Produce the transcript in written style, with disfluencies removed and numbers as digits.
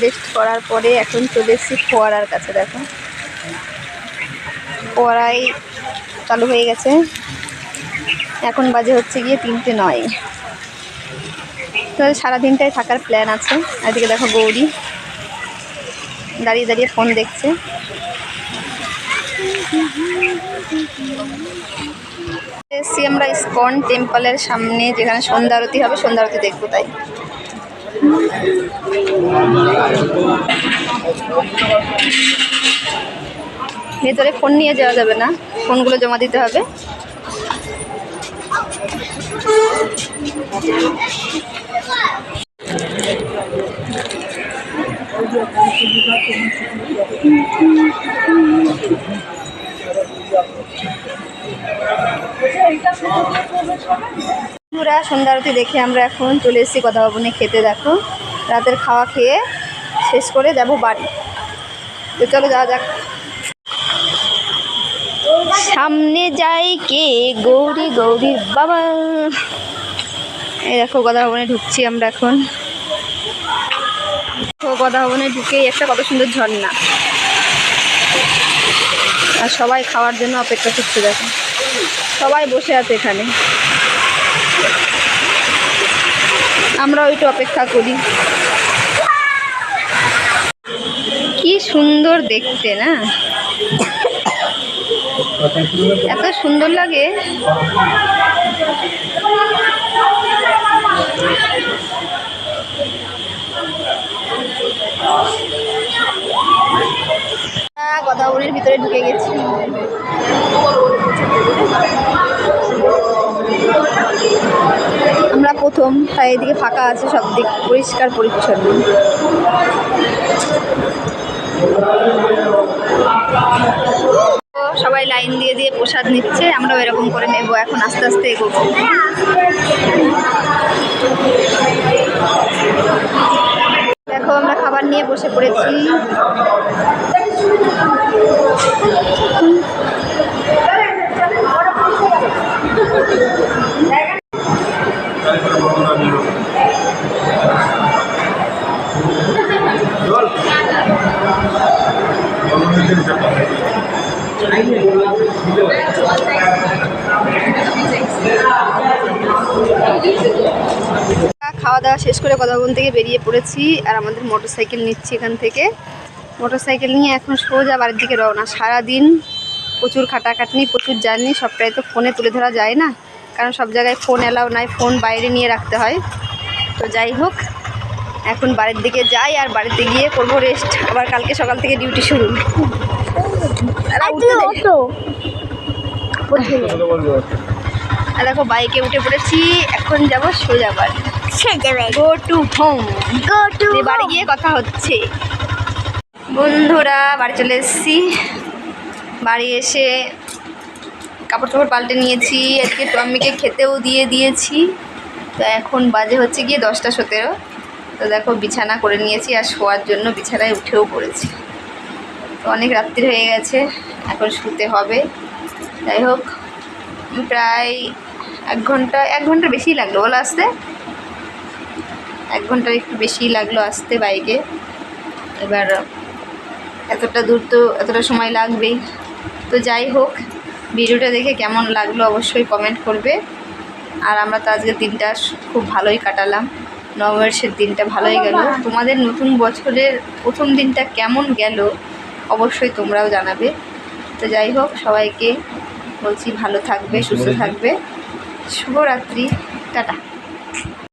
Rest করার পরে এখন চলে এসেছি ফোয়ারার কাছে। দেখো ফোয়ারাই চালু হয়ে গেছে। এখন বাজে হচ্ছে গিয়ে 3:09। তো সারাদিনটাই থাকার প্ল্যান আছে। এদিকে দেখো গৌরী দাঁড়িয়ে দাঁড়িয়ে ফোন দেখছে। এসেছি আমরা ইসকন টেম্পলের সামনে, যেখানে সন্ধ্যা আরতি হবে। সন্ধ্যা আরতি দেখবো তাই। ভেতরে ফোন নিয়ে যাওয়া যাবে না, ফোনগুলো জমা দিতে হবে। সন্ধ্যা আরতি দেখে আমরা এখন চলে এসেছি কথা ভবনে খেতে। দেখো রাতের খাওয়া খেয়ে শেষ করে যাব বাড়ি। তো চলো যাওয়া যাক। সামনে যাই কে গৌরী, গৌরীর বাবা। এই দেখো কথা ভবনে ঢুকছি আমরা এখন। কথা ভবনে ঢুকেই একটা কত সুন্দর ঝর্ণা, আর সবাই খাওয়ার জন্য অপেক্ষা করছে। দেখো সবাই বসে আছে এখানে, আমরাও একটু অপেক্ষা করি। কি সুন্দর দেখতে না, এত সুন্দর লাগে। গোদাবরীর ভিতরে ঢুকে গেছি। আমরা প্রথম, তাই এদিকে ফাঁকা আছে, সব দিক পরিষ্কার পরিচ্ছন্ন। সবাই লাইন দিয়ে দিয়ে প্রসাদ নিচ্ছে, আমরাও এরকম করে নেব। এখন আস্তে আস্তে এগোবো। দেখো আমরা খাবার নিয়ে বসে পড়েছি। খাওয়া দাওয়া শেষ করে কথা ভবন থেকে বেরিয়ে পড়েছি, আর আমাদের মোটরসাইকেল নিচ্ছি এখান থেকে। মোটরসাইকেল নিয়ে এখন সোজা বাড়ির দিকে রওনা। সারাদিন প্রচুর খাটাখাটনি, প্রচুর জার্নি, সবটাই তো ফোনে তুলে ধরা যায় না, কারণ সব জায়গায় ফোন অ্যালাউ নাই, ফোন বাইরে নিয়ে রাখতে হয়। তো যাই হোক, এখন বাড়ির দিকে যাই, আর বাড়িতে গিয়ে করবো রেস্ট। আবার কালকে সকাল থেকে ডিউটি শুরু। আর দেখো বাইকে উঠে পড়েছি, এখন যাবো সোজা বাড়ি। গো টু হোম, বাড়ি গিয়ে কথা হচ্ছে। বন্ধুরা বাড়ি চলে এসেছি। বাড়ি এসে কাপড় টাপড় পাল্টে নিয়েছি, আজকে টমিকে খেতেও দিয়ে দিয়েছি। তো এখন বাজে হচ্ছে গিয়ে 10:17। তো দেখো বিছানা করে নিয়েছি, আর শোয়ার জন্য বিছানায় উঠেও পড়েছি। তো অনেক রাত্রি হয়ে গেছে, এখন শুতে হবে। যাই হোক, প্রায় 1 ঘন্টা বেশি লাগলো বলো আসতে। 1 ঘন্টার একটু বেশি লাগলো আসতে বাইকে। এবার এতটা দূর তো এতটা সময় লাগবেই। তো যাই হোক, ভিডিওটা দেখে কেমন লাগলো অবশ্যই কমেন্ট করবে। আর আমরা তো আজকের দিনটা খুব ভালোই কাটালাম, নববর্ষের দিনটা ভালোই গেল। তোমাদের নতুন বছরের প্রথম দিনটা কেমন গেল অবশ্যই তোমরাও জানাবে। তো যাই হোক, সবাইকে বলছি ভালো থাকবে, সুস্থ থাকবে। শুভরাত্রি, টাটা।